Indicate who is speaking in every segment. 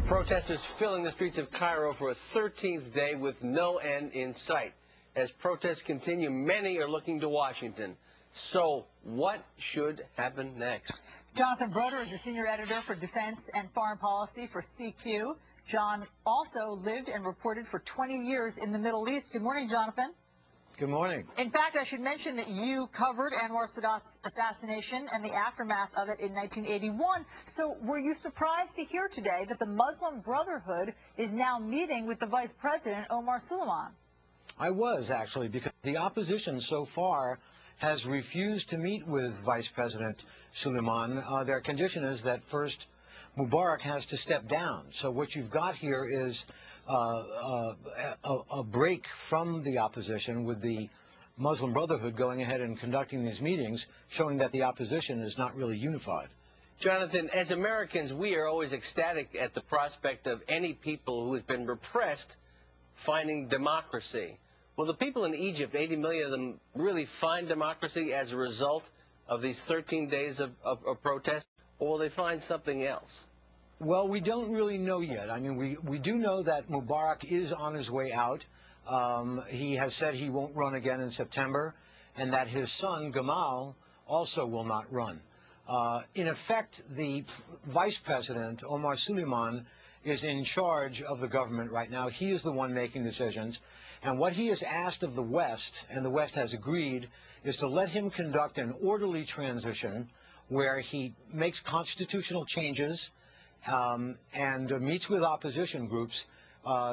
Speaker 1: Protesters filling the streets of Cairo for a 13th day with no end in sight. As protests continue, many are looking to Washington. So what should happen next?
Speaker 2: Jonathan Broder is the senior editor for defense and foreign policy for CQ. John also lived and reported for 20 years in the Middle East. Good morning, Jonathan.
Speaker 3: Good morning.
Speaker 2: In fact, I should mention that you covered Anwar Sadat's assassination and the aftermath of it in 1981. So were you surprised to hear today that the Muslim Brotherhood is now meeting with the Vice President, Omar Suleiman?
Speaker 3: I was, actually, because the opposition so far has refused to meet with Vice President Suleiman. Their condition is that first Mubarak has to step down. So what you've got here is a break from the opposition, with the Muslim Brotherhood going ahead and conducting these meetings, showing that the opposition is not really unified.
Speaker 1: Jonathan, as Americans, we are always ecstatic at the prospect of any people who has been repressed finding democracy. Will the people in Egypt, 80 million of them, really find democracy as a result of these 13 days of protest, or will they find something else?
Speaker 3: Well, we don't really know yet. I mean, we do know that Mubarak is on his way out. He has said he won't run again in September, and that his son, Gamal, also will not run. In effect, the Vice President, Omar Suleiman, is in charge of the government right now. He is the one making decisions. And what he has asked of the West, and the West has agreed, is to let him conduct an orderly transition where he makes constitutional changes and meets with opposition groups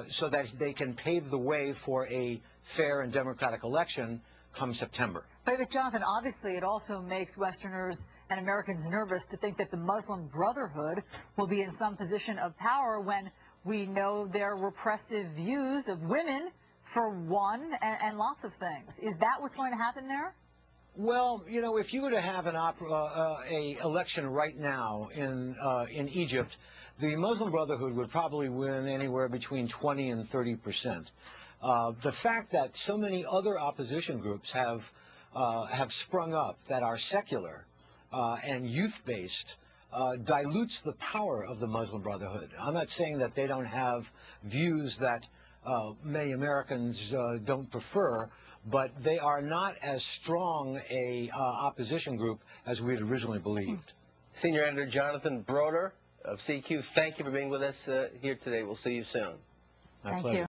Speaker 3: so that they can pave the way for a fair and democratic election come September.
Speaker 2: But Jonathan, obviously it also makes Westerners and Americans nervous to think that the Muslim Brotherhood will be in some position of power when we know their repressive views of women, for one, and lots of things. Is that what's going to happen there?
Speaker 3: Well, you know, if you were to have an election right now in Egypt, the Muslim Brotherhood would probably win anywhere between 20 and 30%. The fact that so many other opposition groups have sprung up that are secular and youth-based dilutes the power of the Muslim Brotherhood. I'm not saying that they don't have views that many Americans don't prefer, but they are not as strong a opposition group as we had originally believed.
Speaker 1: Senior Editor Jonathan Broder of CQ, thank you for being with us here today. We'll see you soon.
Speaker 3: My pleasure.